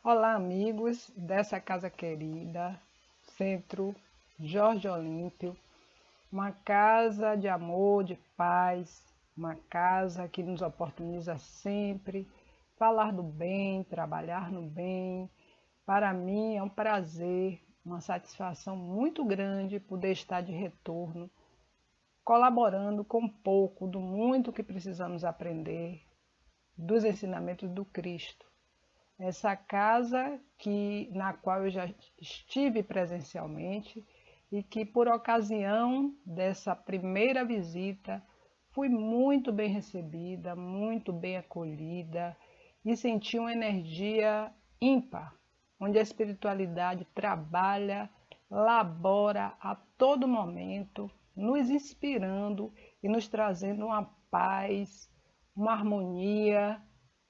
Olá, amigos dessa casa querida, Centro Jorge Olímpio, uma casa de amor, de paz, uma casa que nos oportuniza sempre falar do bem, trabalhar no bem. Para mim é um prazer, uma satisfação muito grande poder estar de retorno, colaborando com um pouco do muito que precisamos aprender dos ensinamentos do Cristo. Essa casa na qual eu já estive presencialmente e que por ocasião dessa primeira visita fui muito bem recebida, muito bem acolhida e senti uma energia ímpar, onde a espiritualidade trabalha, labora a todo momento, nos inspirando e nos trazendo uma paz, uma harmonia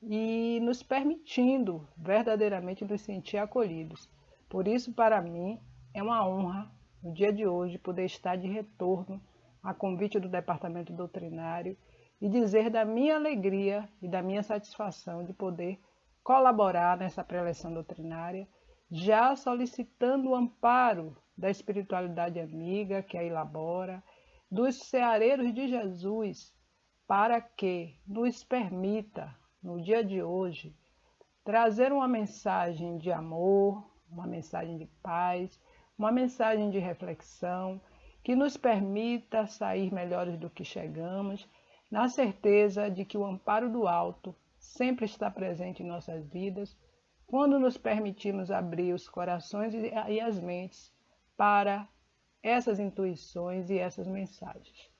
e nos permitindo verdadeiramente nos sentir acolhidos. Por isso, para mim, é uma honra, no dia de hoje, poder estar de retorno a convite do Departamento Doutrinário e dizer da minha alegria e da minha satisfação de poder colaborar nessa preleção doutrinária, já solicitando o amparo da espiritualidade amiga que a elabora, dos ceareiros de Jesus, para que nos permita, no dia de hoje, trazer uma mensagem de amor, uma mensagem de paz, uma mensagem de reflexão, que nos permita sair melhores do que chegamos, na certeza de que o amparo do alto sempre está presente em nossas vidas, quando nos permitimos abrir os corações e as mentes para essas intuições e essas mensagens.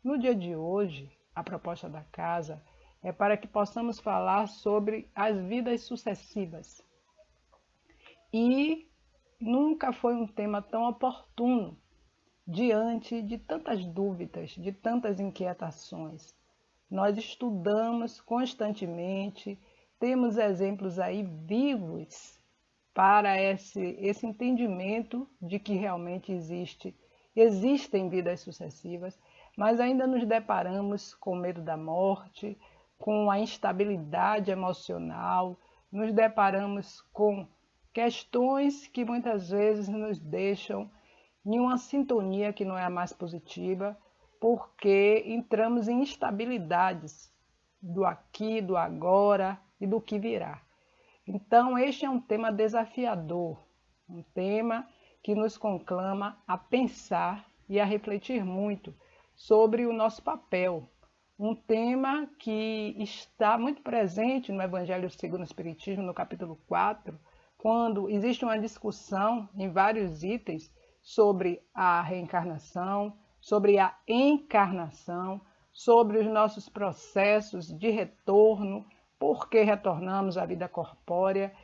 No dia de hoje, a proposta da casa é para que possamos falar sobre as vidas sucessivas. E nunca foi um tema tão oportuno diante de tantas dúvidas, de tantas inquietações. Nós estudamos constantemente, temos exemplos aí vivos para esse entendimento de que realmente existem vidas sucessivas, mas ainda nos deparamos com medo da morte, com a instabilidade emocional, nos deparamos com questões que muitas vezes nos deixam em uma sintonia que não é a mais positiva, porque entramos em instabilidades do aqui, do agora e do que virá. Então, este é um tema desafiador, um tema que nos conclama a pensar e a refletir muito sobre o nosso papel. Um tema que está muito presente no Evangelho segundo o Espiritismo, no capítulo 4, quando existe uma discussão em vários itens sobre a reencarnação, sobre a encarnação, sobre os nossos processos de retorno, por que retornamos à vida corpórea,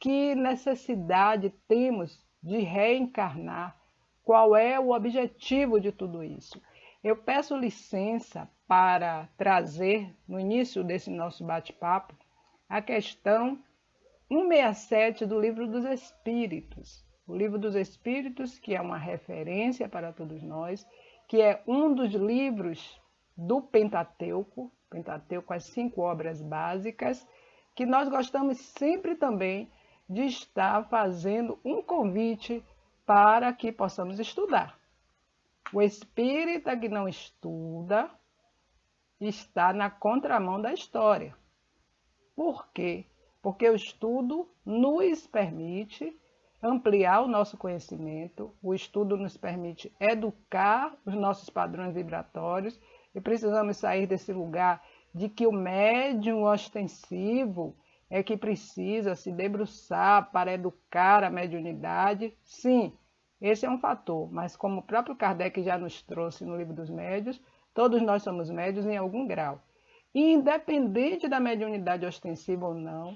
que necessidade temos de reencarnar, qual é o objetivo de tudo isso. Eu peço licença para trazer, no início desse nosso bate-papo, a questão 167 do Livro dos Espíritos. O Livro dos Espíritos, que é uma referência para todos nós, que é um dos livros do Pentateuco, as 5 obras básicas, que nós gostamos sempre também de estar fazendo um convite para que possamos estudar. O espírita que não estuda está na contramão da história. Por quê? Porque o estudo nos permite ampliar o nosso conhecimento, o estudo nos permite educar os nossos padrões vibratórios e precisamos sair desse lugar de que o médium ostensivo é que precisa se debruçar para educar a mediunidade. Sim, esse é um fator, mas como o próprio Kardec já nos trouxe no Livro dos Médiuns, todos nós somos médiuns em algum grau. E independente da mediunidade ostensiva ou não,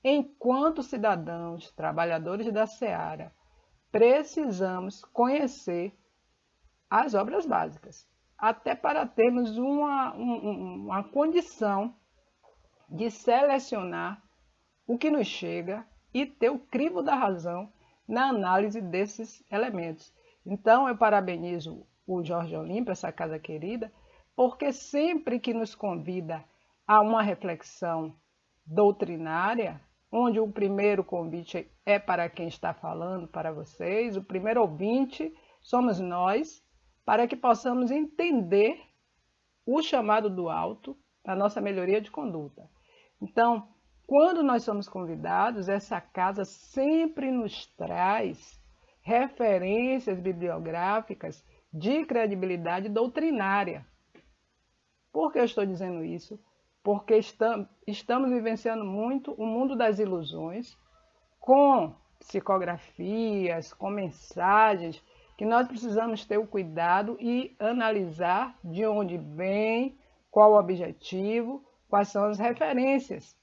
enquanto cidadãos, trabalhadores da seara, precisamos conhecer as obras básicas, até para termos uma condição de selecionar o que nos chega e ter o crivo da razão na análise desses elementos. Então, eu parabenizo o Jorge Olímpio, essa casa querida, porque sempre que nos convida a uma reflexão doutrinária, onde o primeiro convite é para quem está falando para vocês, o primeiro ouvinte somos nós, para que possamos entender o chamado do alto para a nossa melhoria de conduta. Então, quando nós somos convidados, essa casa sempre nos traz referências bibliográficas de credibilidade doutrinária. Por que eu estou dizendo isso? Porque estamos vivenciando muito o mundo das ilusões, com psicografias, com mensagens, que nós precisamos ter o cuidado e analisar de onde vem, qual o objetivo, quais são as referências,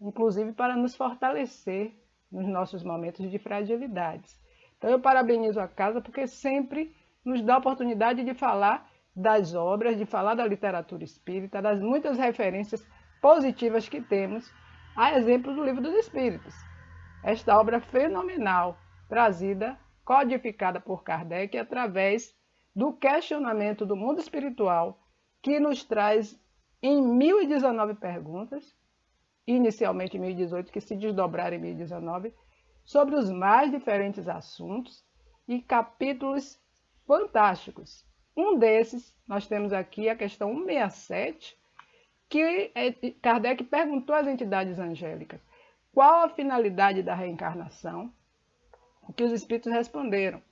inclusive para nos fortalecer nos nossos momentos de fragilidades. Então eu parabenizo a casa porque sempre nos dá a oportunidade de falar das obras, de falar da literatura espírita, das muitas referências positivas que temos, a exemplo do Livro dos Espíritos. Esta obra fenomenal, trazida, codificada por Kardec através do questionamento do mundo espiritual, que nos traz em 1019 perguntas, inicialmente em 1018, que se desdobraram em 1019, sobre os mais diferentes assuntos e capítulos fantásticos. Um desses, nós temos aqui a questão 167, que Kardec perguntou às entidades angélicas qual a finalidade da reencarnação, o que os espíritos responderam: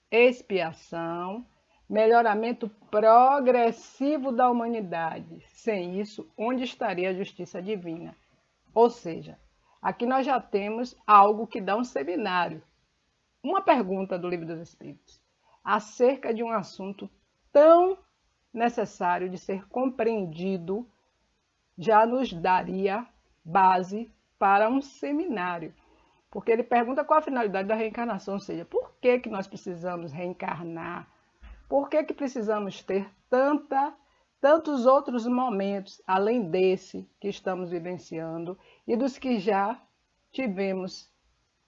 expiação, melhoramento progressivo da humanidade. Sem isso, onde estaria a justiça divina? Ou seja, aqui nós já temos algo que dá um seminário. Uma pergunta do Livro dos Espíritos acerca de um assunto tão necessário de ser compreendido, já nos daria base para um seminário. Porque ele pergunta qual a finalidade da reencarnação, ou seja, por que nós precisamos reencarnar? Por que precisamos ter tantos outros momentos, além desse que estamos vivenciando e dos que já tivemos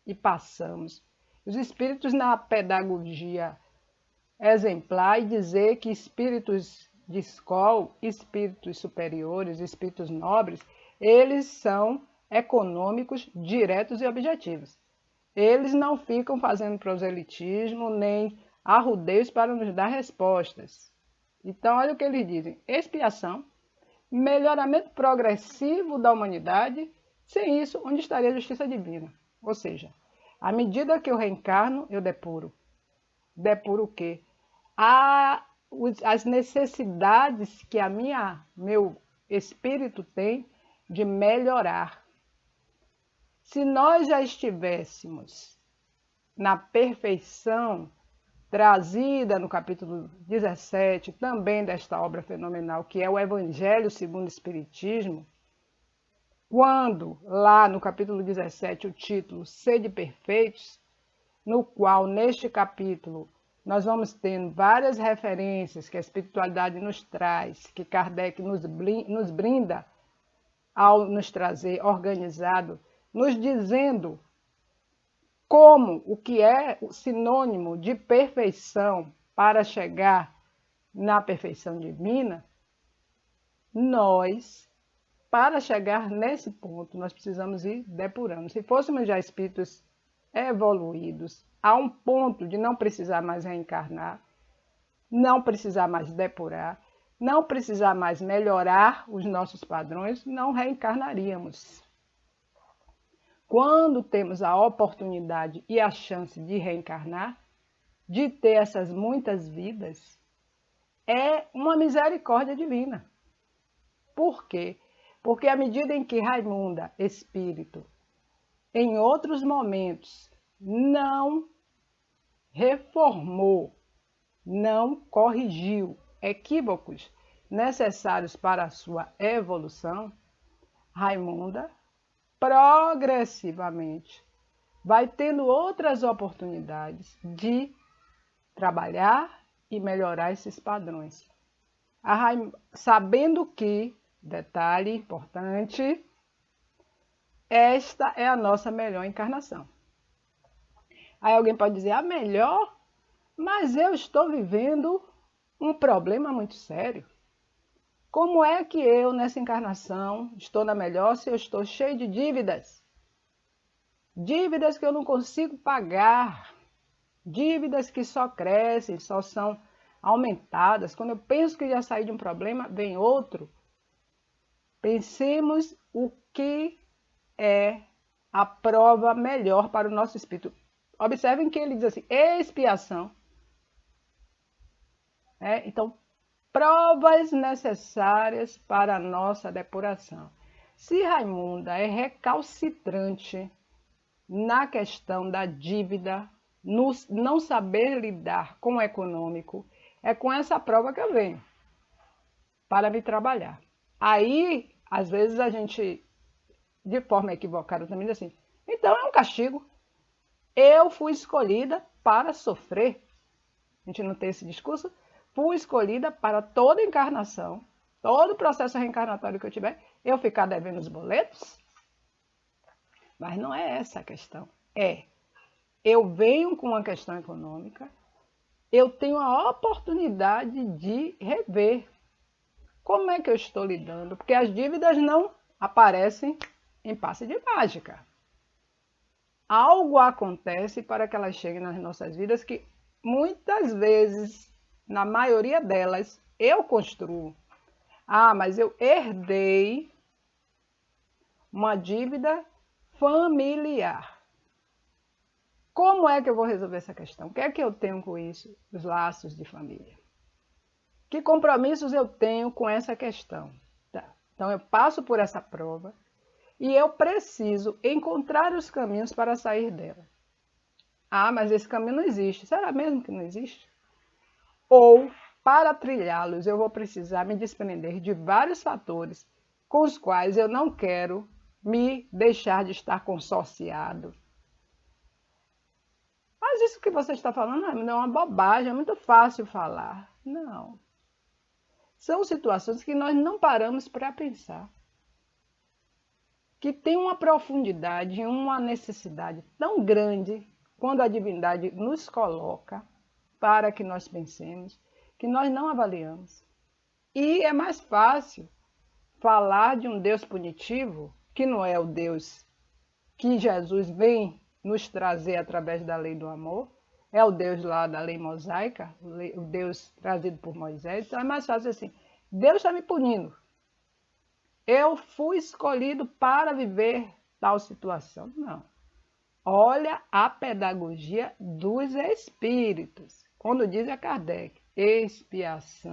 e passamos? Os espíritos, na pedagogia exemplar, e dizer que espíritos de escola, espíritos superiores, espíritos nobres, eles são econômicos, diretos e objetivos. Eles não ficam fazendo proselitismo nem arrudeios para nos dar respostas. Então, olha o que eles dizem: expiação, melhoramento progressivo da humanidade. Sem isso, onde estaria a justiça divina? Ou seja, à medida que eu reencarno, eu depuro. Depuro o quê? As necessidades que meu espírito tem de melhorar. Se nós já estivéssemos na perfeição trazida no capítulo 17, também desta obra fenomenal, que é o Evangelho segundo o Espiritismo, quando lá no capítulo 17 o título Sede Perfeitos, no qual neste capítulo nós vamos tendo várias referências que a espiritualidade nos traz, que Kardec nos brinda ao nos trazer organizado, nos dizendo o que é o sinônimo de perfeição para chegar na perfeição divina. Nós, para chegar nesse ponto, nós precisamos ir depurando. Se fôssemos já espíritos evoluídos, a um ponto de não precisar mais reencarnar, não precisar mais depurar, não precisar mais melhorar os nossos padrões, não reencarnaríamos. Quando temos a oportunidade e a chance de reencarnar, de ter essas muitas vidas, é uma misericórdia divina. Por quê? Porque à medida em que Raimunda, espírito, em outros momentos, não reformou, não corrigiu equívocos necessários para a sua evolução, Raimunda progressivamente vai tendo outras oportunidades de trabalhar e melhorar esses padrões. Sabendo que, detalhe importante, esta é a nossa melhor encarnação. Aí alguém pode dizer: a melhor? Mas eu estou vivendo um problema muito sério. Como é que eu, nessa encarnação, estou na melhor se eu estou cheio de dívidas? dívidas que eu não consigo pagar, dívidas que só crescem, só são aumentadas. Quando eu penso que já saí de um problema, vem outro. Pensemos o que é a prova melhor para o nosso espírito. Observem que ele diz assim, expiação. Então, provas necessárias para a nossa depuração. Se Raimunda é recalcitrante na questão da dívida, no não saber lidar com o econômico, é com essa prova que eu venho para me trabalhar. Aí, às vezes, a gente, de forma equivocada, também diz assim, então é um castigo. Eu fui escolhida para sofrer. A gente não tem esse discurso? Fui escolhida para toda encarnação, todo processo reencarnatório que eu tiver, eu ficar devendo os boletos? Mas não é essa a questão. Eu venho com uma questão econômica, eu tenho a oportunidade de rever. Como é que eu estou lidando? Porque as dívidas não aparecem em passe de mágica. Algo acontece para que elas cheguem nas nossas vidas que muitas vezes, na maioria delas, eu construo. Mas eu herdei uma dívida familiar. Como é que eu vou resolver essa questão? O que é que eu tenho com isso? Os laços de família. Que compromissos eu tenho com essa questão? Tá. Então eu passo por essa prova e eu preciso encontrar os caminhos para sair dela. Mas esse caminho não existe. Será mesmo que não existe? Ou, para trilhá-los, eu vou precisar me desprender de vários fatores com os quais eu não quero me deixar de estar consorciado. Mas isso que você está falando é uma bobagem, é muito fácil falar. Não. São situações que nós não paramos para pensar. Que tem uma profundidade, uma necessidade tão grande quando a divindade nos coloca para que nós pensemos, que nós não avaliamos. E é mais fácil falar de um Deus punitivo, que não é o Deus que Jesus vem nos trazer através da lei do amor, é o Deus lá da lei mosaica, o Deus trazido por Moisés. Então é mais fácil assim, Deus está me punindo. Eu fui escolhido para viver tal situação. Não. Olha a pedagogia dos espíritos. Quando diz a Kardec, expiação,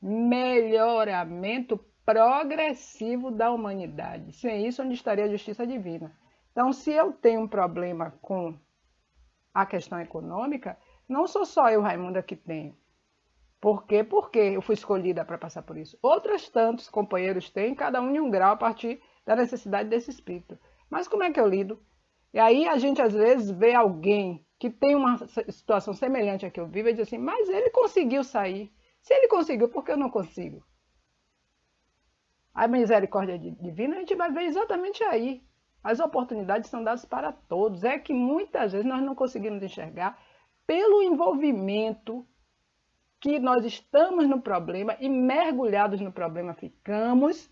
melhoramento progressivo da humanidade. Sem isso, onde estaria a justiça divina? Então, se eu tenho um problema com a questão econômica, não sou só eu, Raimunda, que tenho. Por quê? Porque eu fui escolhida para passar por isso. Outros tantos companheiros têm, cada um em um grau, a partir da necessidade desse espírito. Mas como é que eu lido? E aí a gente às vezes vê alguém que tem uma situação semelhante à que eu vivo e diz assim, mas ele conseguiu sair. Se ele conseguiu, por que eu não consigo? A misericórdia divina a gente vai ver exatamente aí. As oportunidades são dadas para todos. É que muitas vezes nós não conseguimos enxergar pelo envolvimento que nós estamos no problema e mergulhados no problema ficamos.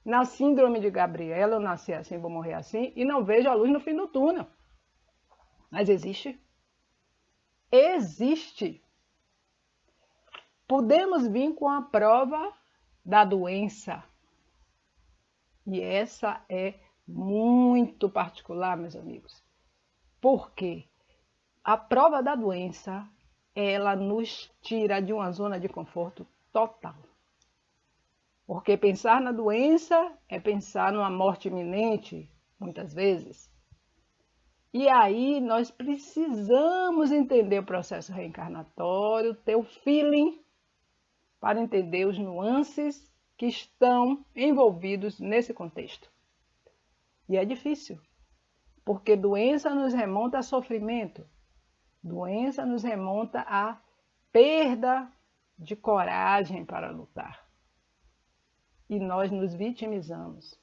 Na síndrome de Gabriela, eu nasci assim, vou morrer assim, e não vejo a luz no fim do túnel. Mas existe. Existe. Podemos vir com a prova da doença. E essa é muito particular, meus amigos. Por quê? A prova da doença, ela nos tira de uma zona de conforto total. Porque pensar na doença é pensar numa morte iminente, muitas vezes. E aí nós precisamos entender o processo reencarnatório, ter o feeling para entender os nuances que estão envolvidos nesse contexto. E é difícil, porque doença nos remonta a sofrimento, doença nos remonta a perda de coragem para lutar. E nós nos vitimizamos,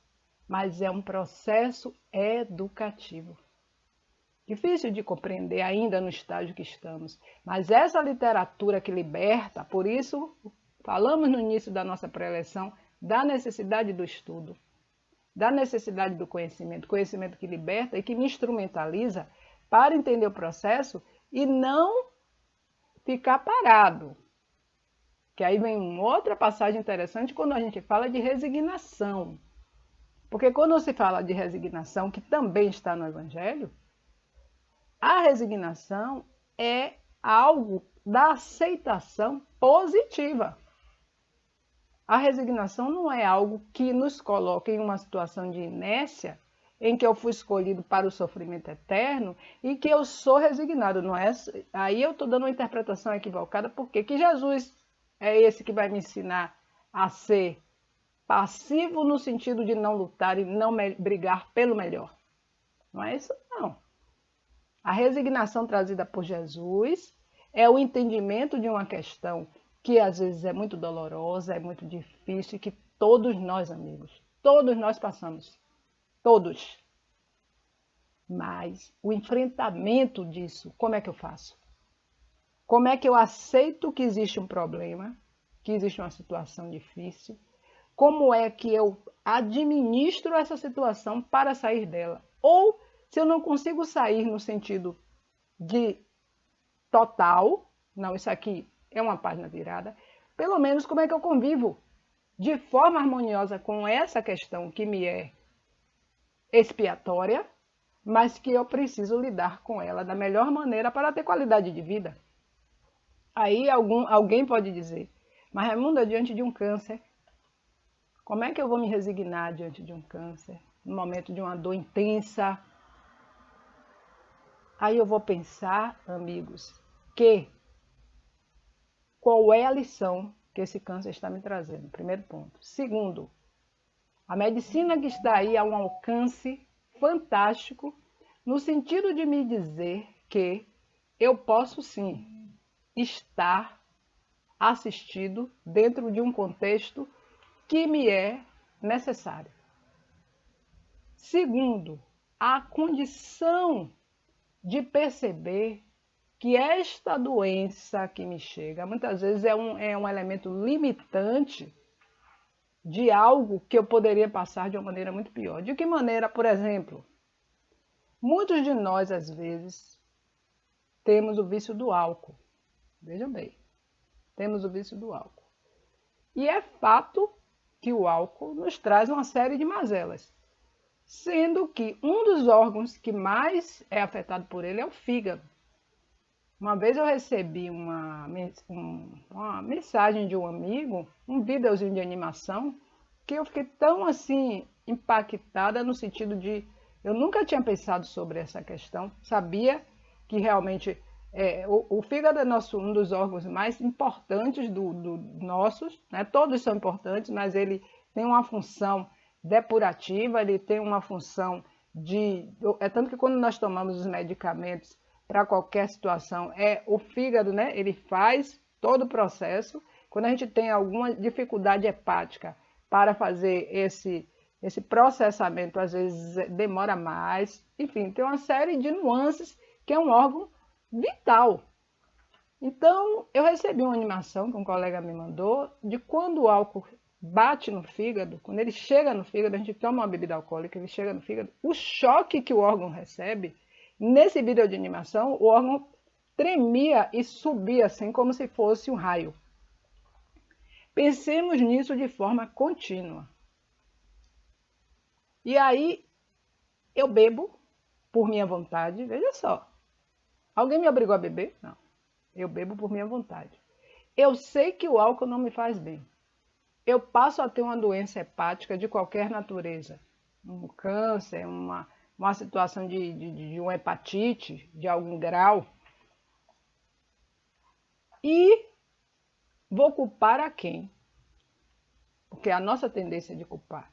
mas é um processo educativo. Difícil de compreender ainda no estágio que estamos, mas essa literatura que liberta, por isso falamos no início da nossa preleção da necessidade do estudo. da necessidade do conhecimento, conhecimento que liberta e que me instrumentaliza para entender o processo e não ficar parado. Que aí vem uma outra passagem interessante quando a gente fala de resignação. Porque quando se fala de resignação, que também está no Evangelho, a resignação é algo da aceitação positiva. A resignação não é algo que nos coloca em uma situação de inércia, em que eu fui escolhido para o sofrimento eterno e que eu sou resignado. Não é? Aí eu estou dando uma interpretação equivocada, porque que Jesus é esse que vai me ensinar a ser passivo no sentido de não lutar e não brigar pelo melhor. Não é isso, não. A resignação trazida por Jesus é o entendimento de uma questão que às vezes é muito dolorosa, é muito difícil e que todos nós, amigos, todos nós passamos. Todos. Mas o enfrentamento disso, como é que eu faço? Como é que eu aceito que existe um problema, que existe uma situação difícil? Como é que eu administro essa situação para sair dela? Ou, se eu não consigo sair no sentido de total, não, isso aqui é uma página virada, pelo menos como é que eu convivo de forma harmoniosa com essa questão que me é expiatória, mas que eu preciso lidar com ela da melhor maneira para ter qualidade de vida. Aí alguém pode dizer, mas Raimunda, diante de um câncer, como é que eu vou me resignar diante de um câncer, no momento de uma dor intensa? Aí eu vou pensar, amigos, que qual é a lição que esse câncer está me trazendo? Primeiro ponto. Segundo, a medicina que está aí a um alcance fantástico, no sentido de me dizer que eu posso sim estar assistido dentro de um contexto que me é necessário. Segundo, a condição de perceber que esta doença que me chega, muitas vezes é um elemento limitante de algo que eu poderia passar de uma maneira muito pior. De que maneira, por exemplo, muitos de nós, às vezes, temos o vício do álcool. Vejam bem, temos o vício do álcool. E é fato que o álcool nos traz uma série de mazelas, sendo que um dos órgãos que mais é afetado por ele é o fígado. Uma vez eu recebi uma mensagem de um amigo, um videozinho de animação, que eu fiquei tão assim impactada no sentido de eu nunca tinha pensado sobre essa questão, sabia que realmente o fígado é um dos órgãos mais importantes do nossos, né? Todos são importantes, mas ele tem uma função depurativa, ele tem uma função é tanto que quando nós tomamos os medicamentos para qualquer situação, o fígado, né? Ele faz todo o processo. Quando a gente tem alguma dificuldade hepática para fazer esse processamento, às vezes demora mais. Enfim, tem uma série de nuances que é um órgão vital. Então, eu recebi uma animação que um colega me mandou de quando o álcool bate no fígado, quando ele chega no fígado, a gente toma uma bebida alcoólica, ele chega no fígado, o choque que o órgão recebe. Nesse vídeo de animação, o órgão tremia e subia assim como se fosse um raio. Pensemos nisso de forma contínua. E aí, eu bebo por minha vontade, veja só. Alguém me obrigou a beber? Não. Eu bebo por minha vontade. Eu sei que o álcool não me faz bem. Eu passo a ter uma doença hepática de qualquer natureza. Um câncer, uma situação de uma hepatite de algum grau. E vou culpar a quem? Porque a nossa tendência é de culpar.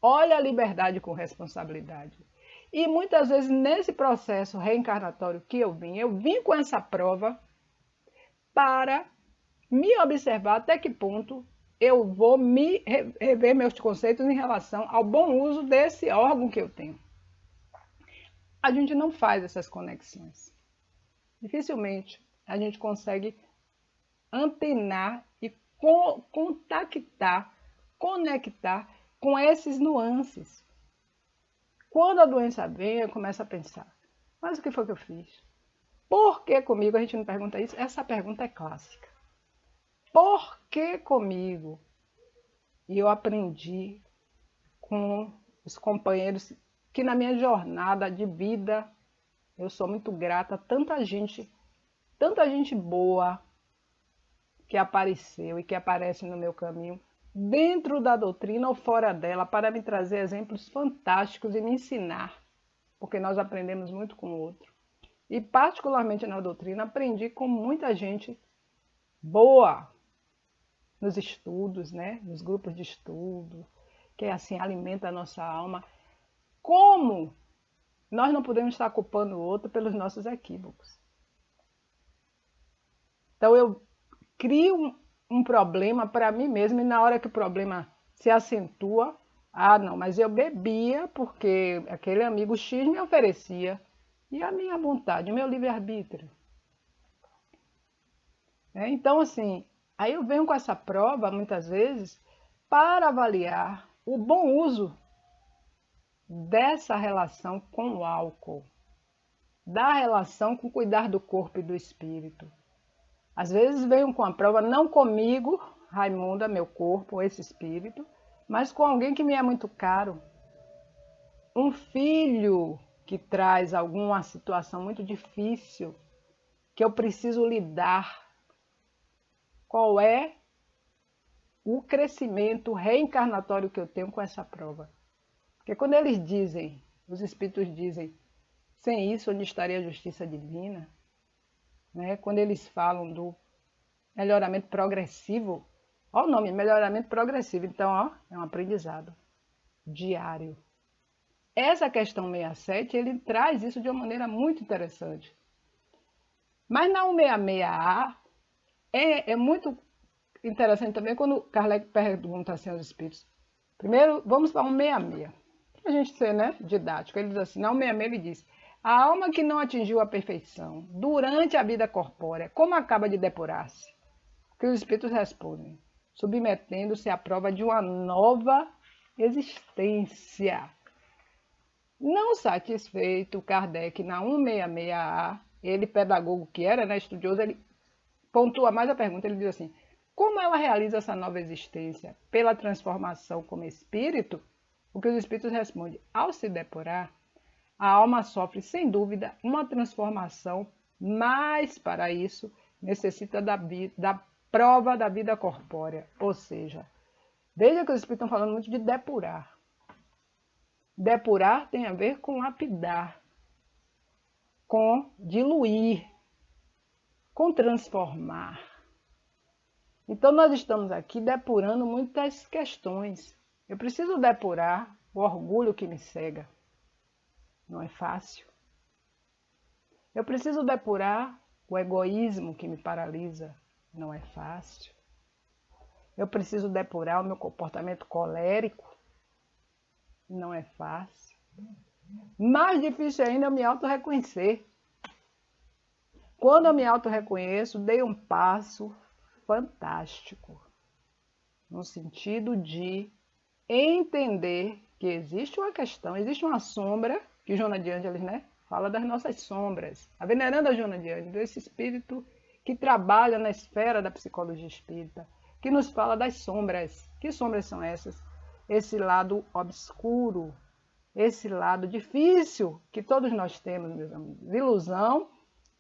Olha a liberdade com responsabilidade. E muitas vezes nesse processo reencarnatório que eu vim com essa prova para me observar até que ponto eu vou me rever meus conceitos em relação ao bom uso desse órgão que eu tenho. A gente não faz essas conexões. Dificilmente a gente consegue antenar e contactar, conectar com esses nuances. Quando a doença vem, eu começo a pensar, mas o que foi que eu fiz? Por que comigo? A gente não pergunta isso. Essa pergunta é clássica. Por que comigo? E eu aprendi com os companheiros que na minha jornada de vida, eu sou muito grata a tanta gente boa que apareceu e que aparece no meu caminho, dentro da doutrina ou fora dela, para me trazer exemplos fantásticos e me ensinar, porque nós aprendemos muito com o outro. E particularmente na doutrina, aprendi com muita gente boa nos estudos, né? Nos grupos de estudo, que assim alimenta a nossa alma. Como nós não podemos estar culpando o outro pelos nossos equívocos? Então eu crio um problema para mim mesmo e na hora que o problema se acentua, não, mas eu bebia porque aquele amigo X me oferecia. E a minha vontade, o meu livre-arbítrio. Então, assim, aí eu venho com essa prova, muitas vezes, para avaliar o bom uso dessa relação com o álcool, da relação com cuidar do corpo e do espírito. Às vezes venho com a prova, não comigo, Raimunda, meu corpo, esse espírito, mas com alguém que me é muito caro. Um filho que traz alguma situação muito difícil, que eu preciso lidar. Qual é o crescimento reencarnatório que eu tenho com essa prova? Porque quando eles dizem, os espíritos dizem, sem isso onde estaria a justiça divina, né? Quando eles falam do melhoramento progressivo, olha o nome, melhoramento progressivo, então ó, é um aprendizado diário. Essa questão 67, ele traz isso de uma maneira muito interessante. Mas na 166A, é muito interessante também quando Kardec pergunta assim aos espíritos. Primeiro, vamos para 166. Para a gente ser, né, didático. Ele diz assim, na 166 ele diz, a alma que não atingiu a perfeição durante a vida corpórea, como acaba de depurar-se? Que os espíritos respondem, submetendo-se à prova de uma nova existência. Não satisfeito, Kardec, na 166A, ele, pedagogo que era, né, estudioso, ele pontua mais a pergunta, ele diz assim, como ela realiza essa nova existência? Pela transformação como espírito? O que os espíritos respondem, ao se depurar, a alma sofre, sem dúvida, uma transformação, mas para isso necessita da prova da vida corpórea. Ou seja, veja que os espíritos estão falando muito de depurar. Depurar tem a ver com lapidar, com diluir, com transformar. Então, nós estamos aqui depurando muitas questões. Eu preciso depurar o orgulho que me cega. Não é fácil. Eu preciso depurar o egoísmo que me paralisa. Não é fácil. Eu preciso depurar o meu comportamento colérico. Não é fácil. Mais difícil ainda é eu me auto-reconhecer. Quando eu me auto-reconheço, dei um passo fantástico. No sentido de entender que existe uma questão, existe uma sombra, que Joana de Ângeles, né, fala das nossas sombras. A veneranda Joana de Ângeles, esse espírito que trabalha na esfera da psicologia espírita, que nos fala das sombras. Que sombras são essas? Esse lado obscuro, esse lado difícil que todos nós temos, meus amigos. Ilusão,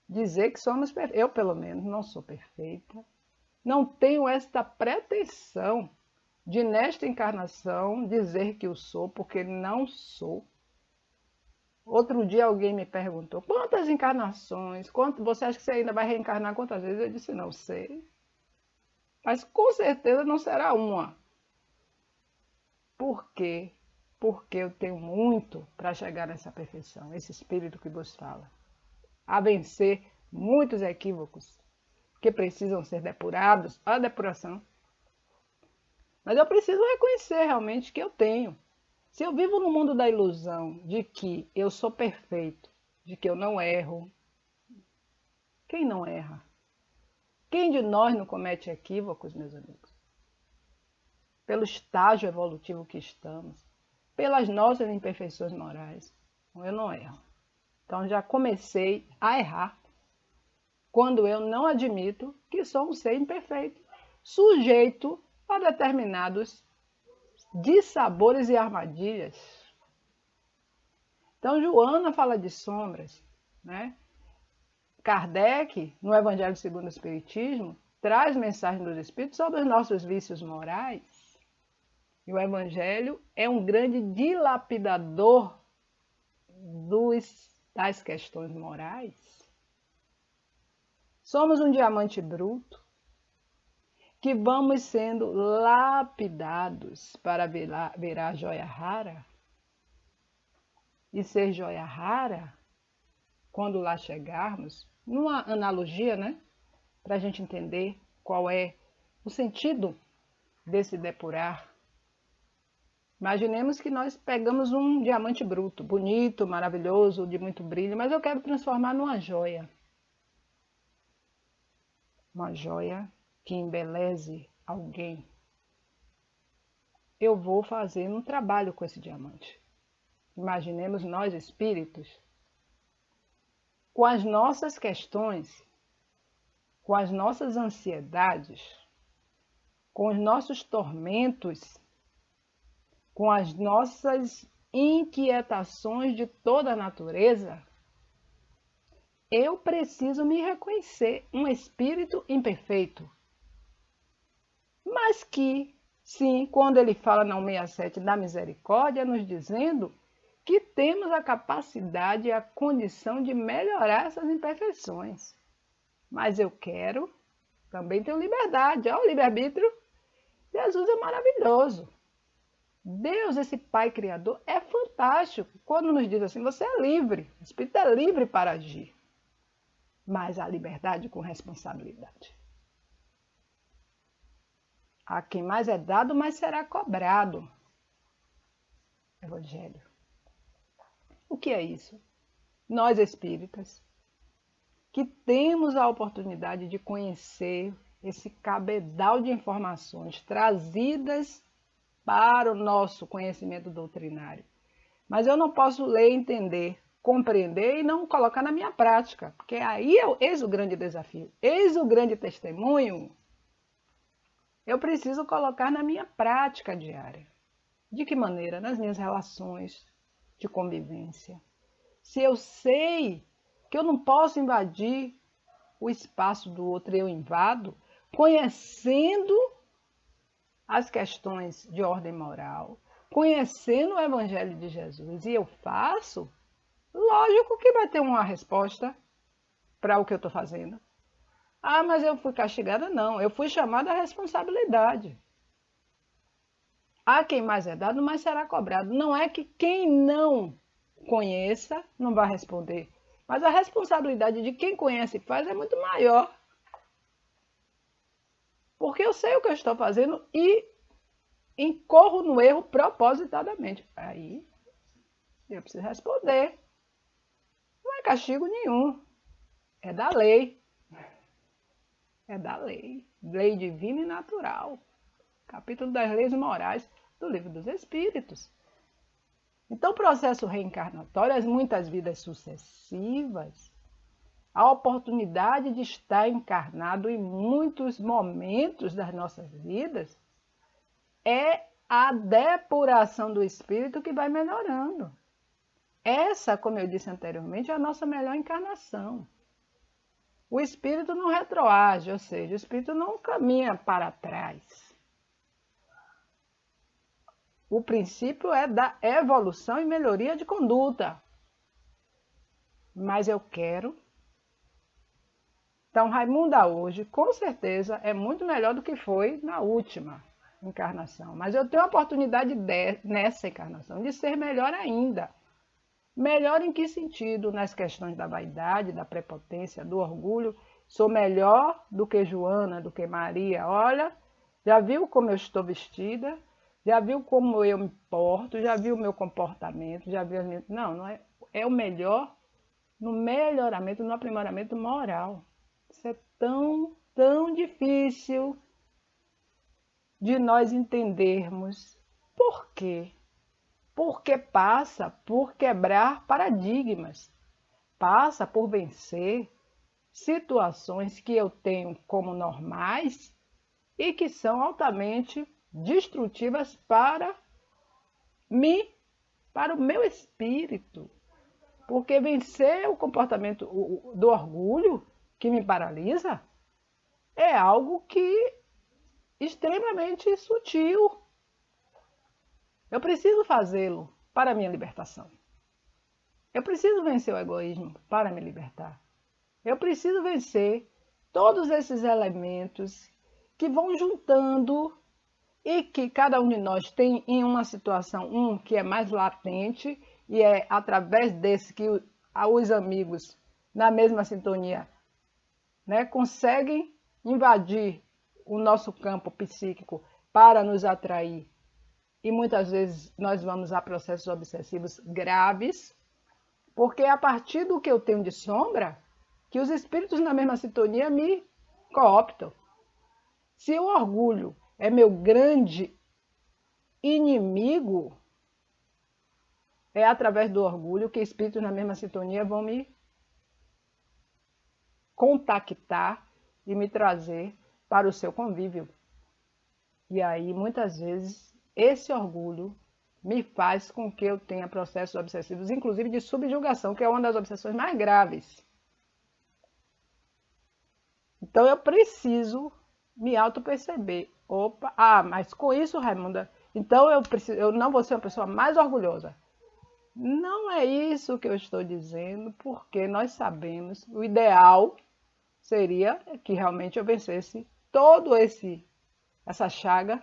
dizer que somos perfeitos. Eu, pelo menos, não sou perfeita. Não tenho esta pretensão de, nesta encarnação, dizer que eu sou, porque não sou. Outro dia alguém me perguntou, quantas encarnações? Você acha que você ainda vai reencarnar quantas vezes? Eu disse, não sei. Mas com certeza não será uma. Por quê? Porque eu tenho muito para chegar nessa perfeição, esse espírito que vos fala. A vencer muitos equívocos que precisam ser depurados, a depuração. Mas eu preciso reconhecer realmente que eu tenho. Se eu vivo no mundo da ilusão de que eu sou perfeito, de que eu não erro, quem não erra? Quem de nós não comete equívocos, meus amigos? Pelo estágio evolutivo que estamos, pelas nossas imperfeições morais. Eu não erro. Então já comecei a errar quando eu não admito que sou um ser imperfeito, sujeito a determinados dissabores e armadilhas. Então Joana fala de sombras, né? Kardec, no Evangelho segundo o Espiritismo, traz mensagem dos Espíritos sobre os nossos vícios morais. E o Evangelho é um grande dilapidador das questões morais. Somos um diamante bruto que vamos sendo lapidados para virar joia rara. E ser joia rara, quando lá chegarmos, numa analogia, né? Para a gente entender qual é o sentido desse depurar. Imaginemos que nós pegamos um diamante bruto, bonito, maravilhoso, de muito brilho, mas eu quero transformar numa joia. Uma joia que embeleze alguém. Eu vou fazer um trabalho com esse diamante. Imaginemos nós, espíritos, com as nossas questões, com as nossas ansiedades, com os nossos tormentos, com as nossas inquietações de toda a natureza, eu preciso me reconhecer um espírito imperfeito. Mas que, sim, quando ele fala na 167 da misericórdia, nos dizendo que temos a capacidade e a condição de melhorar essas imperfeições. Mas eu quero, também tenho liberdade. Olha o livre-arbítrio. Jesus é maravilhoso. Deus, esse Pai Criador, é fantástico. Quando nos diz assim, você é livre. O Espírito é livre para agir. Mas a liberdade com responsabilidade. A quem mais é dado, mais será cobrado. Evangelho. O que é isso? Nós espíritas, que temos a oportunidade de conhecer esse cabedal de informações trazidas para o nosso conhecimento doutrinário. Mas eu não posso ler, entender, compreender e não colocar na minha prática, porque aí eis o grande desafio, eis o grande testemunho. Eu preciso colocar na minha prática diária. De que maneira? Nas minhas relações de convivência. Se eu sei que eu não posso invadir o espaço do outro, eu invado, conhecendo as questões de ordem moral, conhecendo o Evangelho de Jesus, e eu faço, lógico que vai ter uma resposta para o que eu estou fazendo. Ah, mas eu fui castigada? Não, eu fui chamada à responsabilidade. A quem mais é dado, mais será cobrado. Não é que quem não conheça não vai responder, mas a responsabilidade de quem conhece e faz é muito maior. Porque eu sei o que eu estou fazendo e incorro no erro propositadamente. Aí eu preciso responder. Não é castigo nenhum. É da lei. É da lei. Lei divina e natural. Capítulo das leis morais do Livro dos Espíritos. Então, o processo reencarnatório, as muitas vidas sucessivas, a oportunidade de estar encarnado em muitos momentos das nossas vidas, é a depuração do espírito que vai melhorando. Essa, como eu disse anteriormente, é a nossa melhor encarnação. O espírito não retroage, ou seja, o espírito não caminha para trás. O princípio é da evolução e melhoria de conduta. Mas eu quero. Então, Raimunda hoje, com certeza, é muito melhor do que foi na última encarnação. Mas eu tenho a oportunidade nessa encarnação de ser melhor ainda. Melhor em que sentido? Nas questões da vaidade, da prepotência, do orgulho. Sou melhor do que Joana, do que Maria. Olha, já viu como eu estou vestida? Já viu como eu me porto? Já viu o meu comportamento? Já viu as minhas... Não é. É o melhor no melhoramento, no aprimoramento moral. Isso é tão difícil de nós entendermos. Por quê? porque passa por quebrar paradigmas, passa por vencer situações que eu tenho como normais e que são altamente destrutivas para mim, para o meu espírito. Porque vencer o comportamento do orgulho que me paralisa é algo que extremamente sutil. Eu preciso fazê-lo para a minha libertação. Eu preciso vencer o egoísmo para me libertar. Eu preciso vencer todos esses elementos que vão juntando e que cada um de nós tem em uma situação, que é mais latente, e é através desse que os amigos, na mesma sintonia, né, conseguem invadir o nosso campo psíquico para nos atrair. E muitas vezes nós vamos a processos obsessivos graves, porque é a partir do que eu tenho de sombra que os espíritos na mesma sintonia me cooptam. Se o orgulho é meu grande inimigo, é através do orgulho que espíritos na mesma sintonia vão me contactar e me trazer para o seu convívio. E aí, muitas vezes, esse orgulho me faz com que eu tenha processos obsessivos, inclusive de subjugação, que é uma das obsessões mais graves. Então, eu preciso me auto-perceber. Opa, mas com isso, Raimunda, então eu não vou ser uma pessoa mais orgulhosa. Não é isso que eu estou dizendo, porque nós sabemos, o ideal seria que realmente eu vencesse todo essa chaga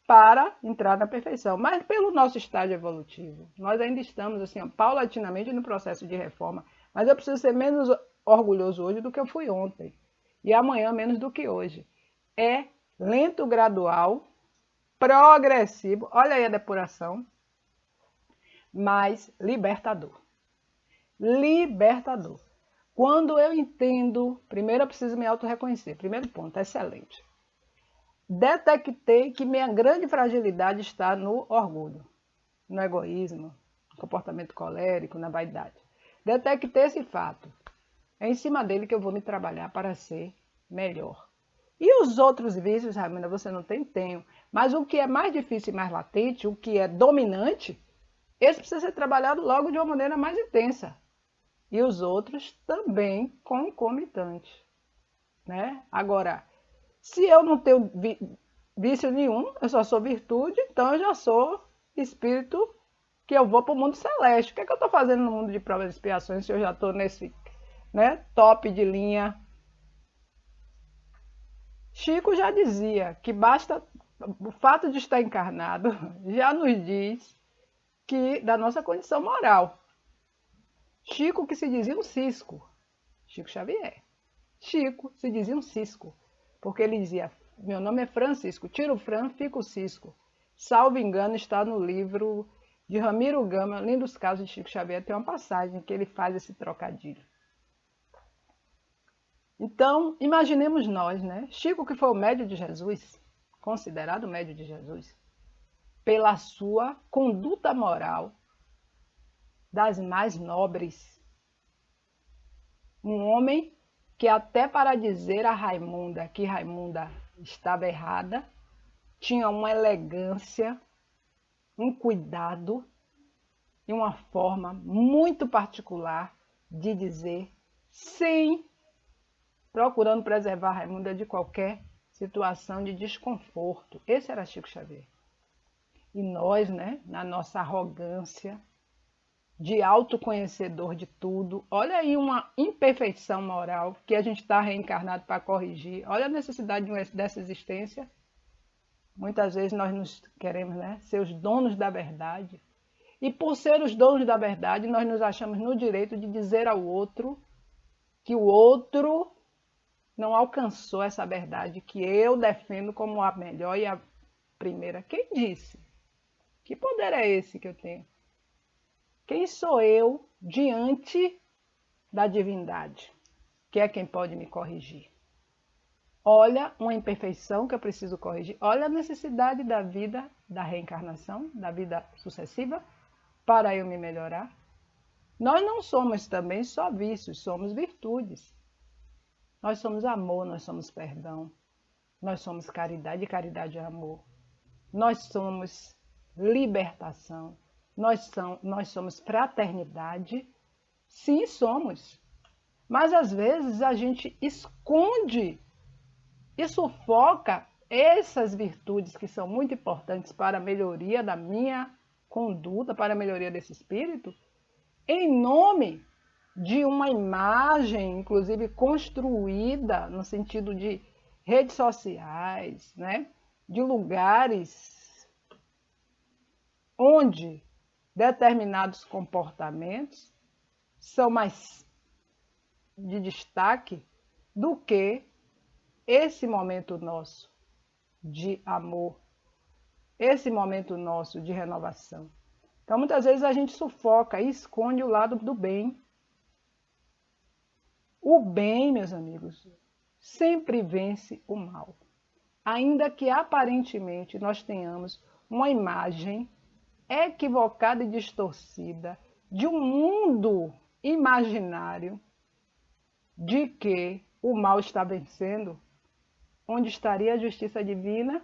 para entrar na perfeição. Mas pelo nosso estágio evolutivo, nós ainda estamos assim, paulatinamente no processo de reforma, mas eu preciso ser menos orgulhoso hoje do que eu fui ontem, e amanhã menos do que hoje. É lento, gradual, progressivo, olha aí a depuração, mas libertador. Libertador. Quando eu entendo, primeiro eu preciso me auto-reconhecer. Primeiro ponto, excelente. Detectei que minha grande fragilidade está no orgulho, no egoísmo, no comportamento colérico, na vaidade. Detectei esse fato. É em cima dele que eu vou me trabalhar para ser melhor. E os outros vícios, Raimunda, você não tem? Tenho. Mas o que é mais difícil e mais latente, o que é dominante, esse precisa ser trabalhado logo de uma maneira mais intensa. E os outros também concomitantes, né? Agora, se eu não tenho vício nenhum, eu só sou virtude, então eu já sou espírito que eu vou para o mundo celeste. O que é que eu estou fazendo no mundo de provas e expiações se eu já estou nesse, né, top de linha? Chico já dizia que basta o fato de estar encarnado já nos diz que da nossa condição moral. Chico que se dizia um cisco, Chico Xavier. Chico se dizia um cisco, porque ele dizia, meu nome é Francisco, tira o Fran, fica o Cisco. Salvo engano, está no livro de Ramiro Gama, Lindos Casos de Chico Xavier, tem uma passagem que ele faz esse trocadilho. Então, imaginemos nós, né? Chico, que foi o médio de Jesus, considerado o médio de Jesus, pela sua conduta moral das mais nobres. Um homem que até para dizer a Raimunda que Raimunda estava errada, tinha uma elegância, um cuidado e uma forma muito particular de dizer, sem procurando preservar a Raimunda de qualquer situação de desconforto. Esse era Chico Xavier. E nós, né, na nossa arrogância de autoconhecedor de tudo, olha aí uma imperfeição moral que a gente está reencarnado para corrigir. Olha a necessidade dessa existência. Muitas vezes nós nos queremos, né, ser os donos da verdade. E por ser os donos da verdade, nós nos achamos no direito de dizer ao outro que o outro não alcançou essa verdade que eu defendo como a melhor e a primeira. Quem disse? Que poder é esse que eu tenho? Quem sou eu diante da divindade? Que é quem pode me corrigir? Olha uma imperfeição que eu preciso corrigir. Olha a necessidade da vida, da reencarnação, da vida sucessiva, para eu me melhorar? Nós não somos também só vícios, somos virtudes. Nós somos amor, nós somos perdão, nós somos caridade, e caridade é amor. Nós somos libertação, nós somos fraternidade. Sim, somos. Mas às vezes a gente esconde e sufoca essas virtudes que são muito importantes para a melhoria da minha conduta, para a melhoria desse espírito, em nome de uma imagem, inclusive construída no sentido de redes sociais, né? De lugares onde determinados comportamentos são mais de destaque do que esse momento nosso de amor, esse momento nosso de renovação. Então, muitas vezes a gente sufoca e esconde o lado do bem. O bem, meus amigos, sempre vence o mal. Ainda que aparentemente nós tenhamos uma imagem equivocada e distorcida de um mundo imaginário de que o mal está vencendo, onde estaria a justiça divina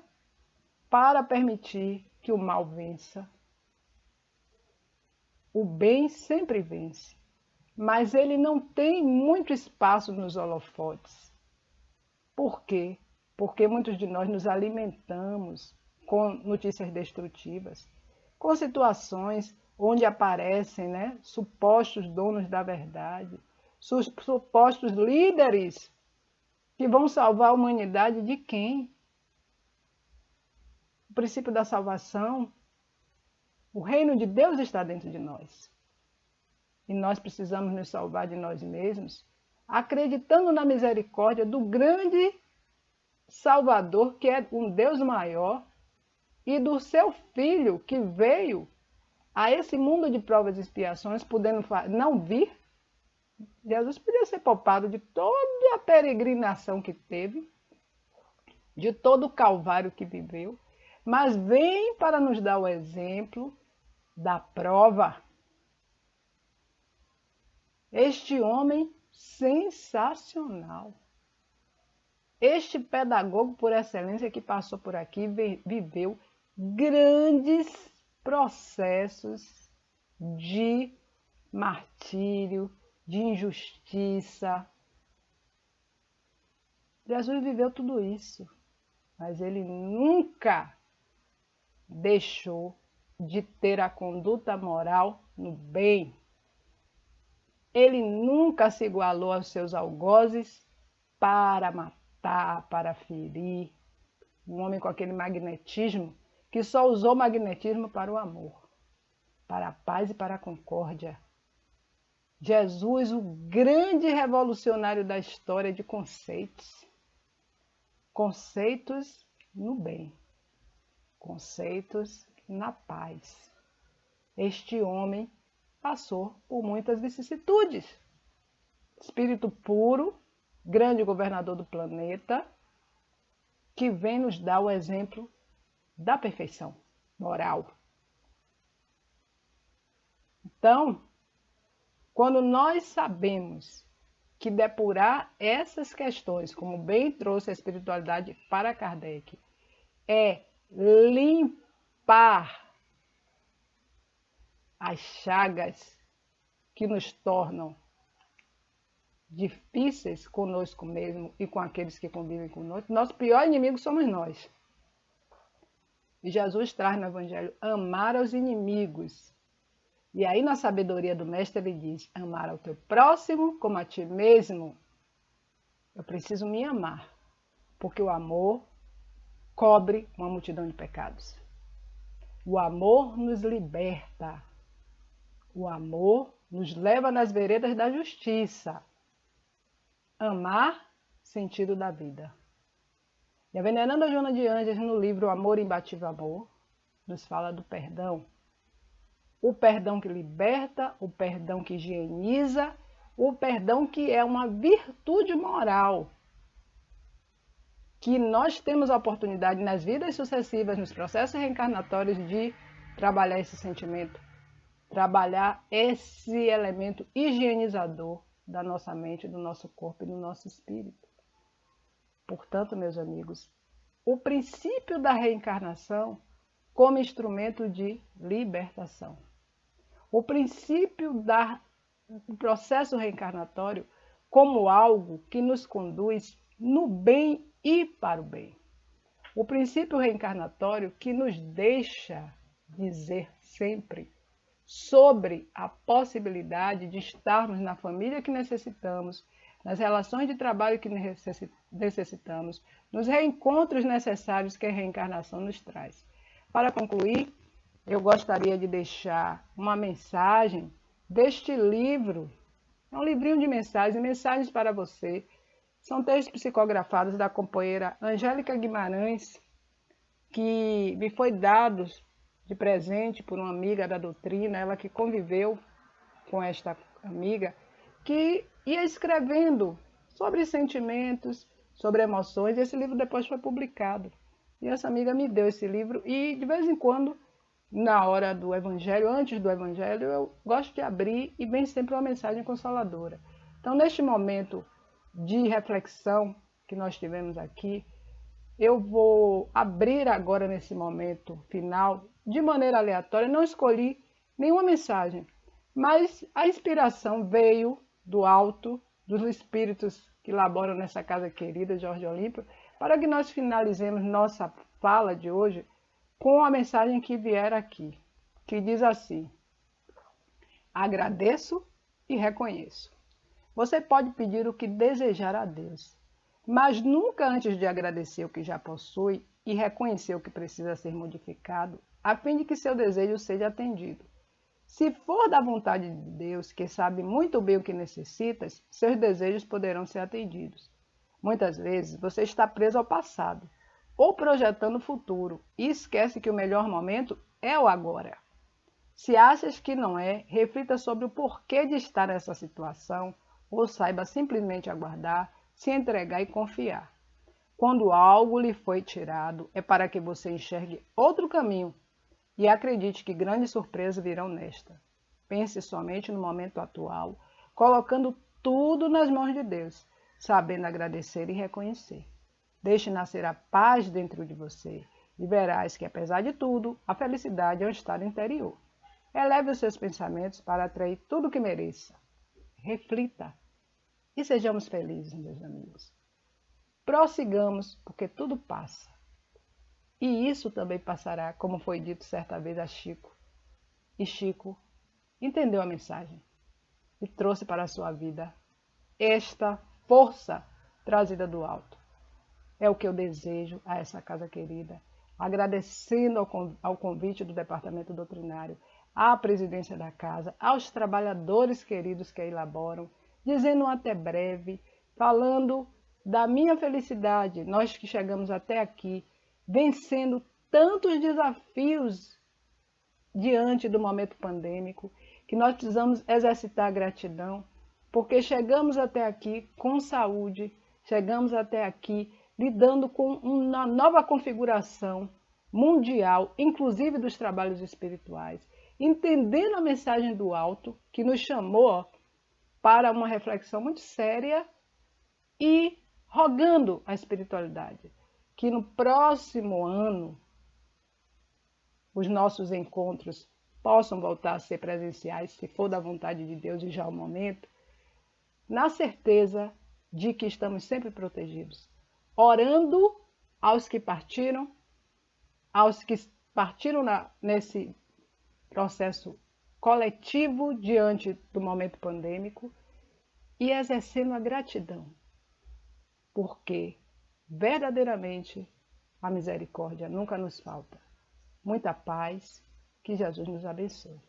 para permitir que o mal vença? O bem sempre vence, mas ele não tem muito espaço nos holofotes. Por quê? Porque muitos de nós nos alimentamos com notícias destrutivas, com situações onde aparecem, né, supostos donos da verdade, supostos líderes que vão salvar a humanidade de quem? O princípio da salvação, o reino de Deus está dentro de nós. E nós precisamos nos salvar de nós mesmos, acreditando na misericórdia do grande Salvador, que é um Deus maior, e do seu Filho, que veio a esse mundo de provas e expiações, podendo não vir. Jesus podia ser poupado de toda a peregrinação que teve, de todo o calvário que viveu, mas vem para nos dar o exemplo da prova. Este homem sensacional, este pedagogo por excelência que passou por aqui, viveu grandes processos de martírio, de injustiça. Jesus viveu tudo isso, mas ele nunca deixou de ter a conduta moral no bem. Ele nunca se igualou aos seus algozes para matar, para ferir. Um homem com aquele magnetismo que só usou magnetismo para o amor, para a paz e para a concórdia. Jesus, o grande revolucionário da história de conceitos. Conceitos no bem, conceitos na paz. Este homem passou por muitas vicissitudes. Espírito puro, grande governador do planeta, que vem nos dar o exemplo da perfeição moral. Então, quando nós sabemos que depurar essas questões, como bem trouxe a espiritualidade para Kardec, é limpar as chagas que nos tornam difíceis conosco mesmo e com aqueles que convivem conosco, nosso pior inimigo somos nós. E Jesus traz no Evangelho amar aos inimigos. E aí, na sabedoria do Mestre, ele diz: amar ao teu próximo como a ti mesmo. Eu preciso me amar, porque o amor cobre uma multidão de pecados. O amor nos liberta. O amor nos leva nas veredas da justiça. Amar, sentido da vida. E a veneranda Joana de Ângeles, no livro Amor Imbatível Amor, nos fala do perdão. O perdão que liberta, o perdão que higieniza, o perdão que é uma virtude moral. Que nós temos a oportunidade nas vidas sucessivas, nos processos reencarnatórios, de trabalhar esse sentimento. trabalhar esse elemento higienizador da nossa mente, do nosso corpo e do nosso espírito. Portanto, meus amigos, o princípio da reencarnação como instrumento de libertação. O princípio do processo reencarnatório como algo que nos conduz no bem e para o bem. O princípio reencarnatório que nos deixa dizer sempre sobre a possibilidade de estarmos na família que necessitamos, nas relações de trabalho que necessitamos, nos reencontros necessários que a reencarnação nos traz. Para concluir, eu gostaria de deixar uma mensagem deste livro. É um livrinho de mensagens, mensagens para você. São textos psicografados da companheira Angélica Guimarães, que me foi dados de presente por uma amiga da doutrina, ela que conviveu com esta amiga, que ia escrevendo sobre sentimentos, sobre emoções, e esse livro depois foi publicado. E essa amiga me deu esse livro e, de vez em quando, na hora do Evangelho, antes do Evangelho, eu gosto de abrir e vem sempre uma mensagem consoladora. Então, neste momento de reflexão que nós tivemos aqui, eu vou abrir agora nesse momento final, de maneira aleatória, não escolhi nenhuma mensagem, mas a inspiração veio do alto, dos espíritos que laboram nessa casa querida, Jorge Olímpio, para que nós finalizemos nossa fala de hoje com a mensagem que vier aqui, que diz assim: agradeço e reconheço. Você pode pedir o que desejar a Deus, mas nunca antes de agradecer o que já possui e reconhecer o que precisa ser modificado, a fim de que seu desejo seja atendido. Se for da vontade de Deus, que sabe muito bem o que necessitas, seus desejos poderão ser atendidos. Muitas vezes você está preso ao passado, ou projetando o futuro, e esquece que o melhor momento é o agora. Se achas que não é, reflita sobre o porquê de estar nessa situação, ou saiba simplesmente aguardar, se entregar e confiar. Quando algo lhe foi tirado, é para que você enxergue outro caminho e acredite que grandes surpresas virão nesta. Pense somente no momento atual, colocando tudo nas mãos de Deus, sabendo agradecer e reconhecer. Deixe nascer a paz dentro de você e verás que, apesar de tudo, a felicidade é um estado interior. Eleve os seus pensamentos para atrair tudo o que mereça. Reflita e sejamos felizes, meus amigos. Prossigamos, porque tudo passa. E isso também passará, como foi dito certa vez a Chico. E Chico entendeu a mensagem e trouxe para a sua vida esta força trazida do alto. É o que eu desejo a essa casa querida, agradecendo ao convite do Departamento Doutrinário, à presidência da casa, aos trabalhadores queridos que a elaboram, dizendo um até breve, falando da minha felicidade, nós que chegamos até aqui, vencendo tantos desafios diante do momento pandêmico, que nós precisamos exercitar a gratidão, porque chegamos até aqui com saúde, chegamos até aqui lidando com uma nova configuração mundial, inclusive dos trabalhos espirituais, entendendo a mensagem do alto, que nos chamou para uma reflexão muito séria e rogando a espiritualidade, que no próximo ano os nossos encontros possam voltar a ser presenciais, se for da vontade de Deus e já é o momento, na certeza de que estamos sempre protegidos, orando aos que partiram nesse processo coletivo diante do momento pandêmico e exercendo a gratidão, porque verdadeiramente a misericórdia nunca nos falta. Muita paz, que Jesus nos abençoe.